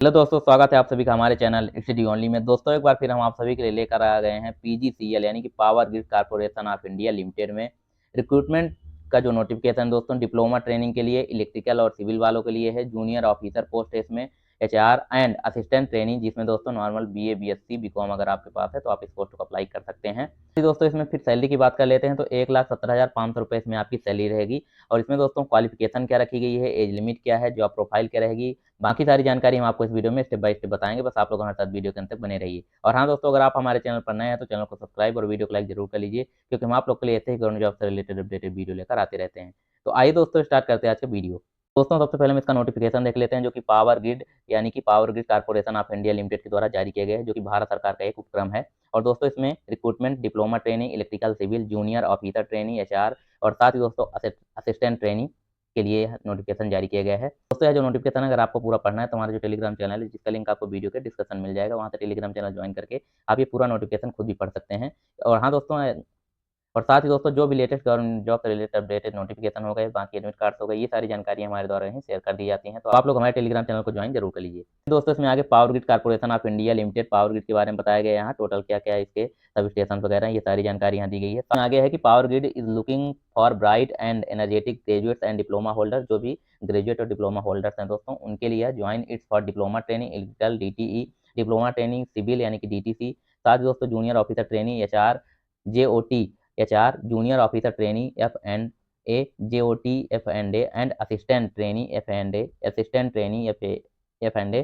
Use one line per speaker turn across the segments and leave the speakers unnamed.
Hello दोस्तों, स्वागत है आप सभी का हमारे चैनल स्टडी ओनली में। दोस्तों एक बार फिर हम आप सभी के लिए लेकर आ गए हैं पीजीसीएल यानी कि power grid corporation of India limited में रिक्रूटमेंट का जो नोटिफिकेशन दोस्तों डिप्लोमा ट्रेनिंग के लिए इलेक्ट्रिकल और सिविल वालों के लिए है। जूनियर ऑफिसर पोस्ट है इसमें, एचआर एंड असिस्टेंट ट्रेनिंग, जिसमें दोस्तों नॉर्मल बीए बीएससी बीकॉम अगर आपके पास है तो आप इस पोस्ट को अप्लाई कर सकते हैं। दोस्तों इसमें फिर सैलरी की बात कर लेते हैं तो 1,17,500 रुपये इसमें आपकी सैलरी रहेगी। और इसमें दोस्तों क्वालिफिकेशन क्या रखी गई है, एज लिमिट क्या है, जॉब प्रोफाइल क्या रहेगी, बाकी सारी जानकारी हम आपको इस वीडियो में स्टेप बाय स्टेप बताएंगे। बस आप लोग हमारे साथ वीडियो के अंत तक बने रहिए। और हाँ दोस्तों, अगर आप हमारे चैनल पर नए हैं तो चैनल को सब्सक्राइब और वीडियो को लाइक जरूर कर लीजिए, क्योंकि हम आप लोग के लिए ऐसे ही गवर्नमेंट जॉब से रिलेटेड अपडेटेड वीडियो लेकर आते रहते हैं। तो आइए दोस्तों स्टार्ट करते हैं आज का वीडियो। दोस्तों सबसे पहले हम इसका नोटिफिकेशन देख लेते हैं, जो कि पावर ग्रिड यानी कि power grid corporation of India limited के द्वारा जारी किया गया है, जो कि भारत सरकार का एक उपक्रम है। और दोस्तों इसमें recruitment diploma training electrical civil junior officer training HR और साथ ही दोस्तों असिस्टेंट ट्रेनिंग के लिए नोटिफिकेशन जारी किया गया है। दोस्तों यह जो नोटिफिकेशन अगर आपको पूरा पढ़ना है तो हमारा जो टेलीग्राम चैनल है, जिसका लिंक आपको वीडियो के डिस्क्रिप्शन मिल जाएगा, वहाँ से टेलीग्राम चैनल ज्वाइन करके आप ये पूरा नोटिफिकेशन खुद भी पढ़ सकते हैं। और हाँ दोस्तों, और साथ ही दोस्तों जो भी लेटेस्ट गवर्नमेंट जॉब से रिलेटेड अपडेटेड नोटिफिकेशन हो गए, बाकी एडमिट कार्ड्स हो गए, ये सारी जानकारी हमारे द्वारा ही शेयर कर दी जाती हैं। तो आप लोग हमारे टेलीग्राम चैनल को ज्वाइन जरूर कर लीजिए। दोस्तों इसमें आगे power grid corporation of India limited power grid के बारे में बताया गया है। यहाँ टोटल क्या क्या है, इसके सब स्टेशन वगैरह ये सारी जानकारी यहाँ दी गई है। आगे है कि power grid is looking for bright and energetic graduates and diploma holder. जो भी ग्रेजुएट और डिप्लोमा होल्डर्स हैं दोस्तों, उनके लिए join its for diploma training electrical DTE, diploma training civil यानी कि डीटीसी, साथ ही दोस्तों junior officer training HR JOT HR junior officer trainee F and A JOT F and A and assistant trainee F and A assistant trainee F and A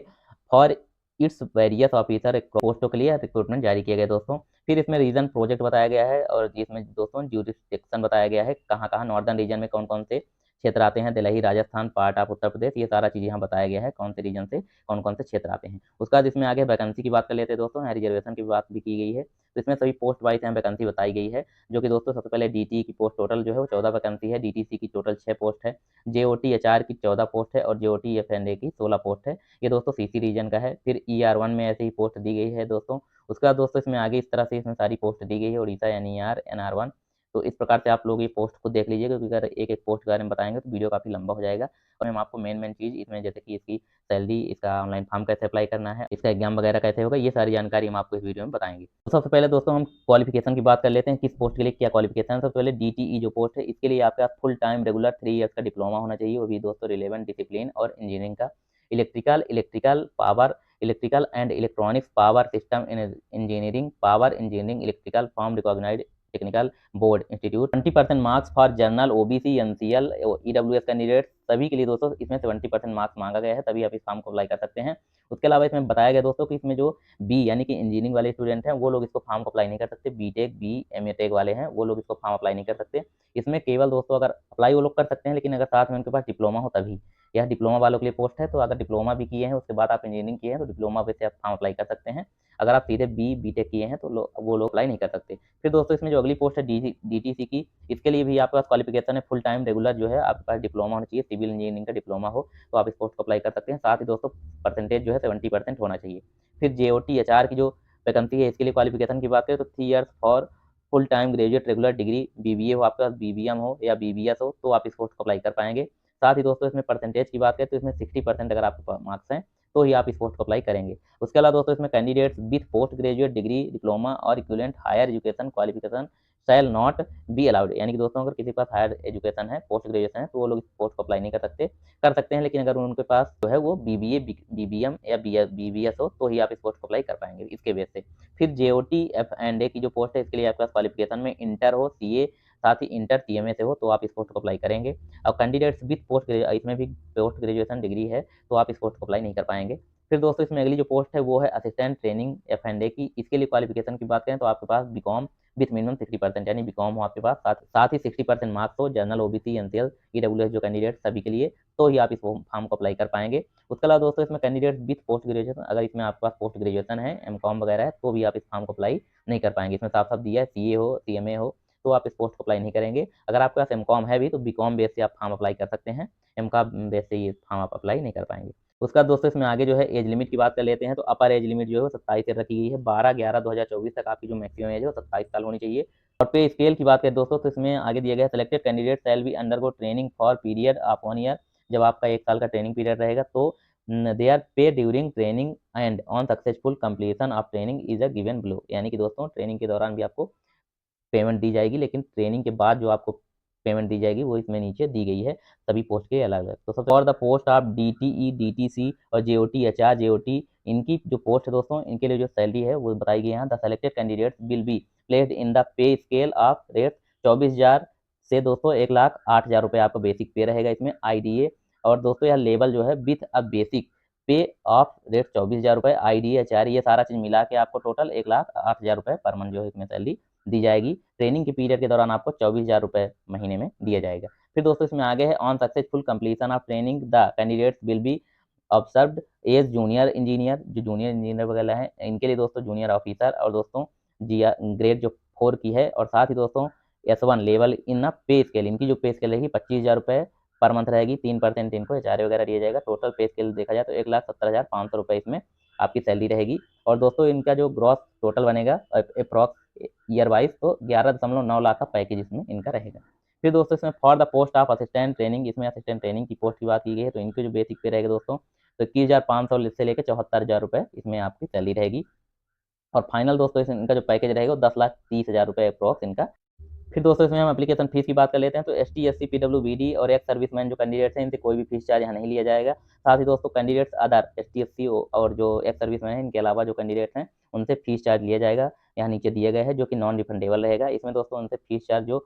for its various officer पोस्टों के लिए recruitment जारी किया गया दोस्तों। फिर इसमें reason project बताया गया है और इसमें दोस्तों ज्यूरिसडिक्शन बताया गया है, कहाँ कहाँ नॉर्दर्न रीजन में कौन कौन से क्षेत्र आते हैं, दिल्ली राजस्थान पार्ट ऑफ उत्तर प्रदेश, ये सारा चीज़ यहाँ बताया गया है कौन से रीजन से कौन कौन से क्षेत्र आते हैं। उसके बाद इसमें आगे वैकेंसी की बात कर लेते हैं दोस्तों, यहाँ रिजर्वेशन की बात भी की गई है। तो इसमें सभी पोस्ट वाइज यहाँ वैकेंसी बताई गई है, जो कि दोस्तों सबसे पहले डीटी की पोस्ट टोटल जो है वो 14 वैकेंसी है, डीटीसी की टोटल 6 पोस्ट है, जेओटी एचआर की 14 पोस्ट है और जेओटी एफएनए की 16 पोस्ट है। ये दोस्तों सीसी रीजन का है। फिर ईआर1 में ऐसे ही पोस्ट दी गई है दोस्तों। उसके बाद दोस्तों इसमें आगे इस तरह से इसमें सारी पोस्ट दी गई है, उड़ीसा एनईआर एनआर1। तो इस प्रकार से आप लोग ये पोस्ट खुद देख लीजिएगा, क्योंकि अगर एक एक पोस्ट के बारे में बताएंगे तो वीडियो काफ़ी लंबा हो जाएगा। और हम आपको मेन मेन चीज़ इसमें, जैसे कि इसकी सैलरी, इसका ऑनलाइन फॉर्म कैसे अप्लाई करना है, इसका एग्जाम वगैरह कैसे होगा, ये सारी जानकारी हम आपको इस वीडियो में बताएंगे। तो सबसे पहले दोस्तों हम क्वालिफिकेशन की बात कर लेते हैं, किस पोस्ट के लिए क्या क्वालिफिकेशन है। सबसे पहले डीटीई जो पोस्ट है, इसके लिए आपके पास फुल टाइम रेगुलर 3 ईयर्स का डिप्लोमा होना चाहिए, वो भी दोस्तों रिलेवेंट डिसिप्लिन और इंजीनियरिंग का। Electrical power electrical and electronics power system engineering power engineering electrical form recognised technical board institute. 20% marks for general OBC NCL EWS candidate, सभी के लिए दोस्तों इसमें 70% मार्क्स मांगा गया है, तभी आप इस फॉर्म को अप्लाई कर सकते हैं। उसके अलावा इसमें बताया गया दोस्तों कि इसमें जो बी यानी कि इंजीनियरिंग वाले स्टूडेंट हैं वो लोग इसको फॉर्म को अप्लाई नहीं कर सकते। बीटेक बी एम टेक वाले हैं वो लोग इसको फॉर्म अप्लाई नहीं कर सकते। इसमें केवल दोस्तों अगर अप्लाई वो लोग कर सकते हैं, लेकिन अगर साथ में उनके पास डिप्लोमा हो तभी। यह डिप्लोमा वालों के लिए पोस्ट है, तो अगर डिप्लोमा भी किए हैं उसके बाद आप इंजीनियरिंग किए हैं तो डिप्लोमा पे से आप फॉर्म अप्लाई कर सकते हैं। अगर आप सीधे बीटेक किए हैं तो वो लोग अप्लाई नहीं कर सकते। फिर दोस्तों इसमें जो अगली पोस्ट है डीटीसी की, इसके लिए भी आपके पास क्वालिफिकेशन है फुल टाइम रेगुलर जो है, आपके पास डिप्लोमा होना चाहिए, सिविल इंजीनियरिंग का डिप्लोमा हो तो आप इस पोस्ट को अप्लाई कर सकते हैं। साथ ही दोस्तों परसेंटेज जो है 70% होना चाहिए। फिर जेओटी एचआर की जो वैकेंसी है, इसके लिए क्वालिफिकेशन की बात करें तो 3 years for full time graduate regular degree, BBA हो आपके पास, बीबीएम हो या बीबीएस हो, तो आप इस पोस्ट को अप्लाई कर पाएंगे। साथ ही दोस्तों इसमें परसेंटेज की बात करें तो इसमें 60% अगर आपके पास मार्क्स हैं तो ही आप इस पोस्ट को अप्लाई करेंगे। उसके अलावा दोस्तों इसमें candidates with post graduate degree diploma और equivalent higher education qualification shall not be allowed, यानी कि दोस्तों अगर किसी के पास हायर एजुकेशन है, पोस्ट ग्रेजुएशन है, तो वो लोग इस पोस्ट को अप्लाई नहीं कर सकते हैं। लेकिन अगर उनके पास जो है वो बीबीए बीबीएम या बीबीएस हो तो ही आप इस पोस्ट को अप्लाई कर पाएंगे इसके बेस से। फिर जेओटी एफ एंड ए की जो पोस्ट है, इसके लिए आपके पास क्वालिफिकेशन में इंटर हो, सीए, साथ ही इंटर सीएमए से हो तो आप इस पोस्ट को अप्लाई करेंगे। और कैंडिडेट्स विथ पोस्ट, इसमें भी पोस्ट ग्रेजुएशन डिग्री है तो आप इस पोस्ट को अप्लाई नहीं कर पाएंगे। फिर दोस्तों इसमें अगली जो पोस्ट है वो है असिस्टेंट ट्रेनिंग एफ एंड ए की। इसके लिए क्वालिफिकेशन की बात करें तो आपके पास बीकॉम विथ मिनिमम 60%, यानी बीकॉम हो आपके पास, साथ ही 60% मार्क्स हो, जनरल ओबीसी एनसीएल ईडब्ल्यूएस जो कैंडिडेट सभी के लिए, तो ही आप इस फॉर्म को अप्लाई कर पाएंगे। उसके अलावा दोस्तों इसमें कैंडिडेट विथ पोस्ट ग्रेजुएशन, अगर इसमें आपके पास पोस्ट ग्रेजुएशन है, एमकॉम वगैरह है, तो भी आप इस फॉर्म को अप्लाई नहीं कर पाएंगे। इसमें साफ साफ दिया है सीए हो सीएमए हो तो आप इस पोस्ट को अप्लाई नहीं करेंगे। अगर आपके पास एमकॉम है भी तो बीकॉम बेस से आप फॉर्म अप्लाई कर सकते हैं, एमकॉम बेस से ये फॉर्म आप अप्लाई नहीं कर पाएंगे। उसका दोस्तों इसमें आगे जो है एज लिमिट की बात कर लेते हैं, तो अपर एज लिमिट जो है 27 ईयर रखी गई है। 12/11/2024 तक आपकी जो मैक्सिमम एज है वो 27 साल होनी चाहिए। और पे स्केल की बात करें दोस्तों तो इसमें आगे दिया गया है selected candidate shall be undergo training for period of 1 year. जब आपका 1 साल का ट्रेनिंग पीरियड रहेगा तो दे आर पे during training and on successful completion of training is a given below, यानी कि दोस्तों ट्रेनिंग के दौरान भी आपको पेमेंट दी जाएगी, लेकिन ट्रेनिंग के बाद जो आपको पेमेंट दी जाएगी वो इसमें नीचे दी गई है सभी पोस्ट के अलग अलग। तो सबसे और the post of DTE DTC और JOT HR JOT, इनकी जो पोस्ट है दोस्तों, इनके लिए जो सैलरी है वो बताई गई है यहाँ। The selected candidates will be placed in the pay scale of rate 24,000 से दोस्तों 1,08,000 रुपये आपका बेसिक पे रहेगा इसमें IDA। और दोस्तों यह लेवल जो है विथ अ बेसिक पे ऑफ रेट 24,000 रुपये IDA HR, ये सारा चीज़ मिला के आपको टोटल 1,08,000 रुपये पर मंथ जो है इसमें सैलरी दी जाएगी। ट्रेनिंग के पीरियड के दौरान आपको 24,000 रुपये महीने में दिया जाएगा। फिर दोस्तों इसमें आगे है on successful completion of training the candidates will be observed as junior engineer, जो जूनियर इंजीनियर वगैरह हैं इनके लिए दोस्तों जूनियर ऑफिसर, और दोस्तों जी ग्रेड जो 4 की है, और साथ ही दोस्तों S1 लेवल इन अ पे स्केल, इनकी जो पे स्केल रहेगी 25,000 रुपये पर मंथ रहेगी। 3% इनको HR वगैरह दिया जाएगा। टोटल पे स्केल देखा जाए तो 1,70,500 रुपये इसमें आपकी सैलरी रहेगी। और दोस्तों इनका जो ग्रॉस टोटल बनेगा अप्रॉक्स ईयर वाइज तो 11.9 लाख का पैकेज इसमें इनका रहेगा। फिर दोस्तों इसमें for the post of assistant training, इसमें असिस्टेंट ट्रेनिंग की पोस्ट की बात की गई है, तो इनके जो बेसिक पे रहेगा दोस्तों तो 21,500 से लेकर 74,000 रुपये इसमें आपकी सैलरी रहेगी। और फाइनल दोस्तों इसमें इनका जो पैकेज रहेगा वो 10,30,000 रुपये अप्रॉक्स इनका। फिर दोस्तों इसमें हम एप्लीकेशन फीस की बात कर लेते हैं। तो ST SC PWBD और एक्स सर्विसमैन जो कैंडिडेट्स हैं इनसे कोई भी फीस चार्ज यहाँ नहीं लिया जाएगा। साथ ही दोस्तों कैंडिडेट्स अदर ST SC और जो एक्स सर्विसमैन हैं इनके अलावा जो कैंडिडेट्स हैं उनसे फीस चार्ज लिया जाएगा, यहाँ नीचे दिया गया है, जो कि नॉन रिफंडेबल रहेगा। इसमें दोस्तों उनसे फीस चार्ज जो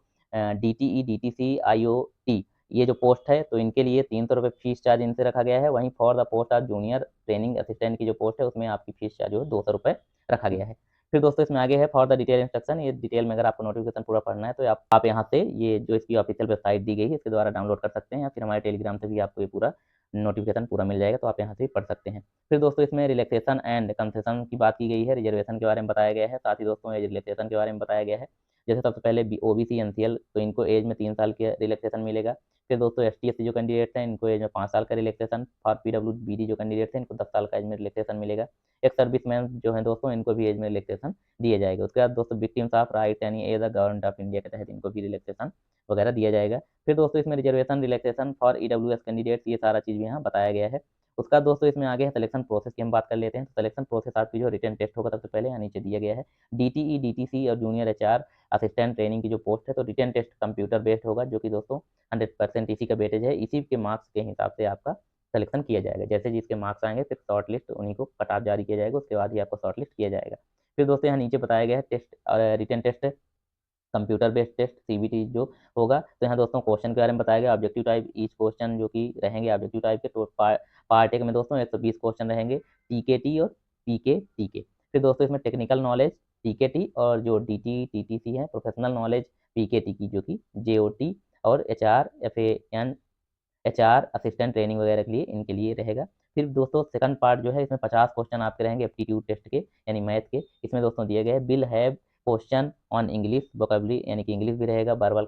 DTE DTC IOT ये जो पोस्ट है तो इनके लिए 300 रुपये फीस चार्ज इनसे रखा गया है। वहीं for the post of junior training assistant की जो पोस्ट है उसमें आपकी फीस चार्ज जो है 200 रुपये रखा गया है। फिर दोस्तों इसमें आगे है फॉर द डिटेल इंस्ट्रक्शन, ये डिटेल में अगर आपको नोटिफिकेशन पूरा पढ़ना है तो आप यहाँ से ये जो इसकी ऑफिशियल वेबसाइट दी गई है इसके द्वारा डाउनलोड कर सकते हैं, या फिर हमारे टेलीग्राम से भी आपको ये पूरा नोटिफिकेशन पूरा मिल जाएगा, तो आप यहाँ से पढ़ सकते हैं। फिर दोस्तों इसमें रिलैक्सेशन एंड कंसेशन की बात की गई है, रिजर्वेशन के बारे में बताया गया है, साथ ही दोस्तों एज रिलैक्सेशन के बारे में बताया गया है। जैसे सबसे पहले OBC NCL तो इनको एज में 3 साल के रिलैक्सेशन मिलेगा। फिर दोस्तों ST SC जो कैंडिडेट्स हैं इनको एज में 5 साल का रिलैक्सेशन। फॉर PWBD जो कैंडिडेट्स हैं इनको 10 साल का एज में रिलैक्सेशन मिलेगा। एक सर्विसमैन जो है दोस्तों इनको भी एज में रिलैक्सेशन दिया जाएगा। उसके बाद दोस्तों विक्टिम्स ऑफ राइट यानी as the government of India के तहत इनको भी रिलैक्सेशन वगैरह दिया जाएगा। फिर दोस्तों इसमें reservation relaxation for EWS candidates ये सारा चीज़ भी यहाँ बताया गया है। उसका दोस्तों इसमें आगे है सिलेक्शन प्रोसेस की हम बात कर लेते हैं। तो सिलेक्शन प्रोसेस आपकी जो रिटन टेस्ट होगा सबसे पहले यहाँ नीचे दिया गया है। DTE DTC और जूनियर HR असिस्टेंट ट्रेनिंग की जो पोस्ट है तो रिटन टेस्ट कंप्यूटर बेस्ड होगा, जो कि दोस्तों 100% इसी का वेटेज है। इसी के मार्क्स के हिसाब से आपका सिलेक्शन किया जाएगा। जैसे जिसके मार्क्स आएंगे फिर शॉर्ट लिस्ट उन्हीं को कट ऑफ जारी किया जाएगा, उसके बाद ही आपको शॉर्ट लिस्ट किया जाएगा। फिर दोस्तों यहाँ नीचे बताया गया है test written test computer based test CBT जो होगा, तो यहाँ दोस्तों क्वेश्चन के बारे में बताया गया। ऑब्जेक्टिव टाइप ईच क्वेश्चन जो कि रहेंगे ऑब्जेक्टिव टाइप के, तो पार्ट एक में दोस्तों 120 क्वेश्चन रहेंगे TKT और PK TK। फिर दोस्तों इसमें टेक्निकल नॉलेज TKT और जो DT TTC है प्रोफेशनल नॉलेज PKT की, जो कि JOT और HR असिस्टेंट ट्रेनिंग वगैरह के लिए इनके लिए रहेगा। फिर दोस्तों सेकंड पार्ट जो है इसमें 50 क्वेश्चन आपके रहेंगे एप्टीट्यूड टेस्ट के यानी मैथ के। इसमें दोस्तों दिए गए will have question on English vocabulary यानी कि इंग्लिश भी रहेगा, वर्बल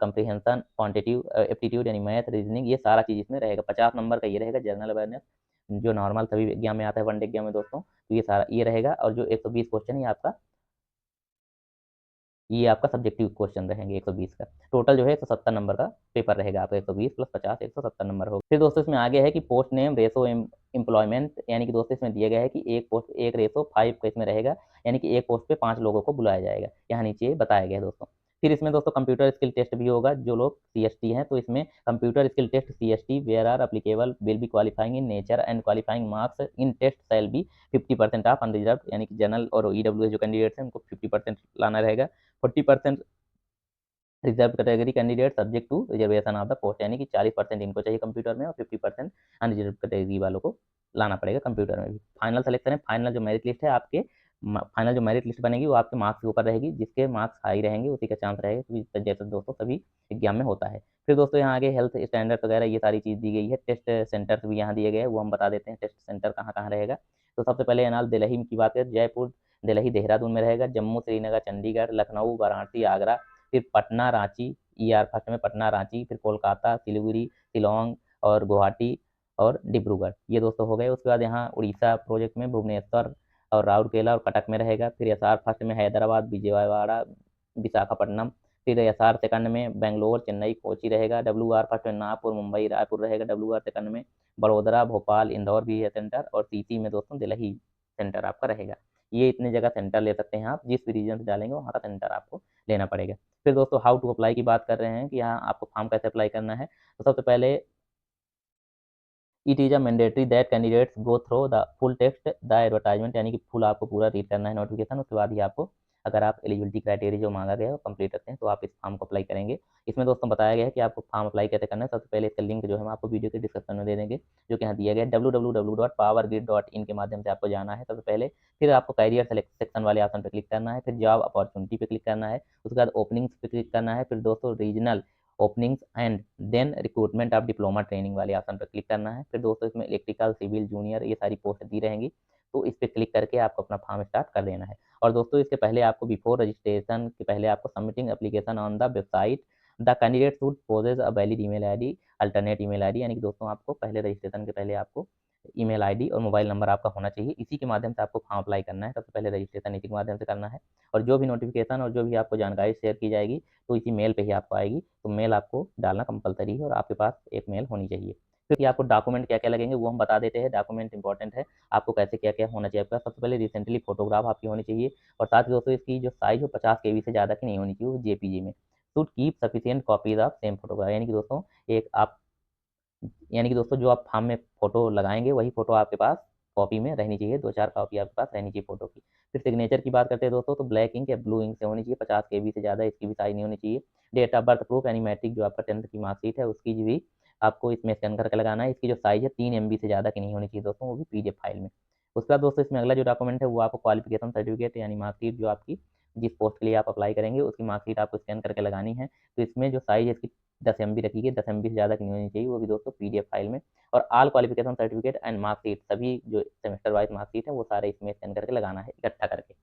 कंप्रीहेंशन, क्वांटिटिव एप्टीट्यूड यानी मैथ रीजनिंग, ये सारा चीज़ इसमें रहेगा। 50 नंबर का ये रहेगा। जनरल अवेयरनेस जो नॉर्मल सभी एग्जाम में आता है वनडे एग्जाम में दोस्तों, तो ये सारा ये रहेगा। और जो 120 क्वेश्चन ये आपका सब्जेक्टिव क्वेश्चन रहेंगे 120 का। टोटल जो है 170 नंबर का पेपर रहेगा आपका, 120 प्लस 50 170 नंबर होगा। फिर दोस्तों इसमें आगे है कि पोस्ट नेम रेशो एम्प्लॉयमेंट, यानी कि दोस्तों इसमें दिया गया है कि एक पोस्ट 1:5 का इसमें रहेगा, यानी कि एक पोस्ट पे 5 लोगों को बुलाया जाएगा, यहाँ नीचे बताया गया है दोस्तों। फिर इसमें दोस्तों कंप्यूटर स्किल टेस्ट भी होगा। जो लोग CST हैं तो इसमें computer skill test CST where are applicable will be qualifying in nature and qualifying marks in test shall be 50% of unreserved, यानी कि जनरल और EWS जो कैंडिडेट्स हैं उनको 50% लाना रहेगा। 40% reserve category candidate subject to reservation of the post, यानी कि 40% इनको चाहिए कंप्यूटर में और 50% अनरिजर्व कैटेगरी वालों को लाना पड़ेगा कंप्यूटर में भी। फाइनल सेलेक्शन है, फाइनल जो मेरिट लिस्ट है आपके, फाइनल जो मेरिट लिस्ट बनेगी वो आपके मार्क्स के ऊपर रहेगी, जिसके मार्क्स हाई रहेंगे उसी का चांस रहेगा, क्योंकि जैसे दोस्तों सभी एग्जाम में होता है। फिर दोस्तों यहाँ आगे हेल्थ स्टैंडर्ड वगैरह ये सारी चीज़ दी गई है। टेस्ट सेंटर्स भी यहाँ दिए गए हैं, वो हम बता देते हैं टेस्ट सेंटर कहाँ कहाँ रहेगा। तो सबसे पहले एनाल दिल्ली की बात करें, जयपुर दिल्ली देहरादून में रहेगा। जम्मू श्रीनगर चंडीगढ़ लखनऊ वाराणसी आगरा, फिर पटना रांची फर्स्ट में पटना रांची, फिर कोलकाता सिलीगुड़ी शिलोंग और गुवाहाटी और डिब्रूगढ़, ये दोस्तों हो गए। उसके बाद यहाँ उड़ीसा प्रोजेक्ट में भुवनेश्वर और राउरकेला और कटक में रहेगा। फिर SR फर्स्ट में हैदराबाद विजयवाड़ा विशाखापट्टनम फिर SR सेकंड में बेंगलोर, चेन्नई, कोची रहेगा। WR फर्स्ट में नागपुर, मुंबई, रायपुर रहेगा। WR सेकंड में बड़ोदरा, भोपाल, इंदौर भी है सेंटर, और CC में दोस्तों दिल्ली सेंटर आपका रहेगा। ये इतने जगह सेंटर ले सकते हैं आप, जिस भी रीजन से डालेंगे वहाँ का सेंटर आपको लेना पड़ेगा। फिर दोस्तों हाउ टू अप्लाई की बात कर रहे हैं कि यहाँ आपको फॉर्म कैसे अप्लाई करना है। तो सबसे पहले it is a mandatory that candidates go through the full text the advertisement, यानी कि फुल आपको पूरा रीड करना है नोटिफिकेशन। उसके बाद ही आपको, अगर आप एलिजिबिलिटी क्राइटेरिया जो मांगा गया है वो कंप्लीट करते हैं, तो आप इस फॉर्म को अप्लाई करेंगे। इसमें दोस्तों बताया गया है कि आपको फॉर्म अप्लाई कैसे करना है। सबसे पहले इसका लिंक जो है हम आपको वीडियो के डिस्क्रिप्शन में दे देंगे, जो कि यहाँ दिया गया है www.powergrid.in के माध्यम से आपको जाना है सबसे पहले। फिर आपको कैरियर सेलेक्ट सेक्शन वाले ऑप्शन पर क्लिक करना है, फिर जॉब अपॉर्चुनिटी पे क्लिक करना है, उसके बाद ओपनिंग्स पे क्लिक करना है, फिर दोस्तों regional openings and then recruitment of diploma training वाले ऑप्शन पर क्लिक करना है। फिर दोस्तों इसमें इलेक्ट्रिकल, सिविल, जूनियर ये सारी पोस्ट दी रहेंगी, तो इस पर क्लिक करके आपको अपना फॉर्म स्टार्ट कर देना है। और दोस्तों इसके पहले आपको, बिफोर रजिस्ट्रेशन के पहले आपको submitting application on the website the candidate should possess a valid email ID, alternate email ID, यानी कि दोस्तों आपको पहले रजिस्ट्रेशन के पहले आपको ईमेल आईडी और मोबाइल नंबर आपका होना चाहिए। इसी के माध्यम से आपको फॉर्म अप्लाई करना है। सबसे पहले रजिस्ट्रेशन इसी के माध्यम से करना है, और जो भी नोटिफिकेशन और जो भी आपको जानकारी शेयर की जाएगी तो इसी मेल पे ही आपको आएगी। तो मेल आपको डालना कंपलसरी है और आपके पास एक मेल होनी चाहिए। क्योंकि आपको डॉक्यूमेंट क्या क्या लगेंगे वो हम बता देते हैं। डॉक्यूमेंट इंपॉर्टेंट है, आपको कैसे क्या क्या होना चाहिए आपका। सबसे पहले रिसेंटली फोटोग्राफ आपकी होनी चाहिए, और साथ ही दोस्तों इसकी जो साइज हो 50 KB से ज़्यादा की नहीं होनी चाहिए, वो JPG में। Should keep sufficient copies of same photograph, यानी कि दोस्तों एक आप, यानी कि दोस्तों जो आप फॉर्म में फ़ोटो लगाएँगे वही फ़ोटो आपके पास कॉपी में रहनी चाहिए, 2-4 कॉपी आपके पास रहनी चाहिए फ़ोटो की। फिर सिग्नेचर की बात करते हैं दोस्तों, तो ब्लैक इंक या ब्लू इंक से होनी चाहिए, 50 KB से ज़्यादा इसकी भी साइज़ नहीं होनी चाहिए। डेट ऑफ बर्थ प्रूफ यानी मैट्रिक जो आपका 10th की मार्कशीट है उसकी भी आपको इसमें स्कैन करके लगाना है। इसकी जो साइज़ है 3 MB से ज़्यादा की नहीं होनी चाहिए दोस्तों, वो भी PDF फाइल में। उसके बाद दोस्तों इसमें अगला जो डॉक्यूमेंट है वो आपको क्वालिफ़िकेशन सर्टिफिकेट यानी मार्कशीट, जो आपकी जिस पोस्ट के लिए आप अप्लाई करेंगे उसकी मार्कशीट आपको स्कैन करके लगानी है। तो इसमें जो साइज़ है इसकी 10 MB रखी गई, 10 MB से ज़्यादा की नहीं होनी चाहिए, वो भी दोस्तों PDF फाइल में। और all qualification certificate and marksheet, सभी जो सेमेस्टर वाइज मार्कशीट है वो सारे इसमें स्कैन करके लगाना है इकट्ठा करके।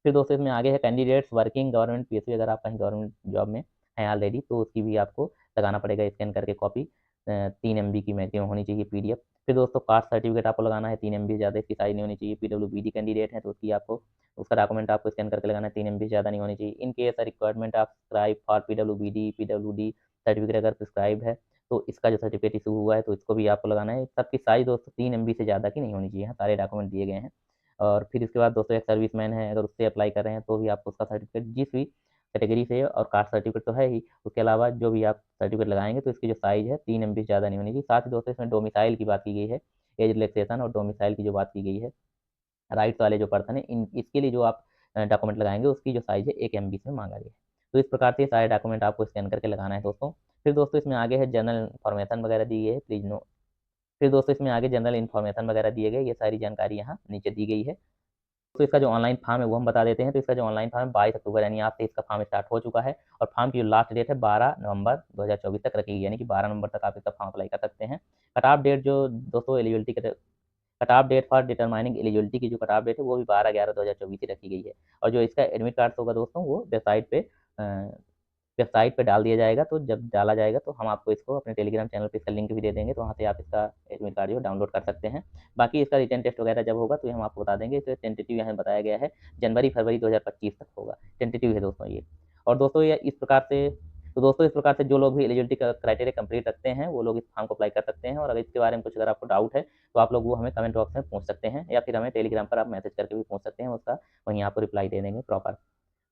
फिर दोस्तों इसमें आगे है कैंडिडेट्स वर्किंग गवर्नमेंट PSU, अगर आप कहीं गवर्नमेंट जॉब में हैं ऑलरेडी तो उसकी भी आपको लगाना पड़ेगा स्कैन करके कॉपी। 3 MB की मैक्सिमम होनी चाहिए PDF। फिर दोस्तों कास्ट सर्टिफिकेट आपको लगाना है, 3 MB से ज़्यादा इसकी साइज नहीं होनी चाहिए। PWBD कैंडिडेट है तो उसकी आपको, उसका डॉक्यूमेंट आपको स्कैन करके लगाना है, 3 MB से ज़्यादा नहीं होनी चाहिए। In case requirement of subscribe for PWD certificate अगर प्रिस्क्राइब है तो इसका जो सर्टिफिकेट इशू हुआ है तो इसको भी आपको लगाना है। सबकी साइज़ दोस्तों 3 MB से ज़्यादा की नहीं होनी चाहिए, यहाँ सारे डॉक्यूमेंट दिए गए हैं। और फिर इसके बाद दोस्तों एक सर्विसमैन है, अगर उससे अप्लाई कर रहे हैं तो भी आपको उसका सर्टिफिकेट जिस भी कैटेगरी से, और कास्ट सर्टिफिकेट तो है ही, उसके अलावा जो भी आप सर्टिफिकेट लगाएंगे तो इसकी जो साइज़ है 3 MB से ज़्यादा नहीं होनी चाहिए। साथ ही दोस्तों इसमें डोमिसाइल की बात की गई है, एज रिलैक्सेशन और डोमिसाइल की जो बात की गई है, राइट्स वाले जो पर्सन है इन इसके लिए जो आप डॉक्यूमेंट लगाएंगे उसकी जो साइज़ है 1 MB से मांगा गया है। तो इस प्रकार से सारे डॉक्यूमेंट आपको स्कैन करके लगाना है दोस्तों। फिर दोस्तों इसमें आगे है जनरल इन्फॉर्मेशन वगैरह दी गई है, प्लीज़ नो। फिर दोस्तों इसमें आगे जनरल इन्फॉर्मेशन वगैरह दिए गए, ये सारी जानकारी यहाँ नीचे दी गई है। तो इसका जो ऑनलाइन फॉर्म है वो हम बता देते हैं। तो इसका जो ऑनलाइन फॉर्म है 22 अक्टूबर यानी आज से इसका फॉर्म स्टार्ट हो चुका है, और फॉर्म की जो लास्ट डेट है 12 नवंबर 2024 तक रखी गई, यानी कि 12 नवंबर तक आप इसका फॉर्म अप्लाई कर सकते हैं। कट ऑफ डेट जो दोस्तों eligibility cut off date for determining eligibility की जो कट ऑफ डेट है वो भी 12/11/2024 ही रखी गई है। और जो इसका एडमिट कार्ड होगा दोस्तों वो वेबसाइट पे डाल दिया जाएगा। तो जब डाला जाएगा तो हम आपको इसको अपने टेलीग्राम चैनल पे इसका लिंक भी दे देंगे, तो वहाँ से आप इसका एडमिट कार्ड जो डाउनलोड कर सकते हैं। बाकी इसका रिटन टेस्ट वगैरह जब होगा तो ये हम आपको बता देंगे। इसे टेंटेटिव यहाँ बताया गया है जनवरी-फरवरी 2025 तक होगा, टेंटेटिव है दोस्तों ये। और दोस्तों ये इस प्रकार से, तो दोस्तों इस प्रकार से जो लोग भी एलिजिबिलिटी का क्राइटेरिया कंप्लीट रखते हैं वो लोग इस फॉर्म को अप्लाई कर सकते हैं। और अगर इसके बारे में कुछ अगर आपको डाउट है तो आप लोग वो हमें कमेंट बॉक्स में पूछ सकते हैं, या फिर हमें टेलीग्राम पर आप मैसेज करके भी पूछ सकते हैं, उसका वहीं आपको रिप्लाई दे देंगे प्रॉपर।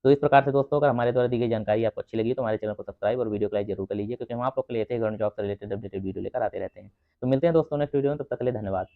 तो इस प्रकार से दोस्तों अगर हमारे द्वारा दी गई जानकारी आपको अच्छी लगी तो हमारे चैनल को सब्सक्राइब और वीडियो को लाइक जरूर कर लीजिए, क्योंकि हम आप लोग के लिए ऐसे ही गवर्नमेंट जॉब से रिलेटेड अपडेटेड वीडियो लेकर आते रहते हैं। तो मिलते हैं दोस्तों नेक्स्ट वीडियो में, तब तक के लिए धन्यवाद।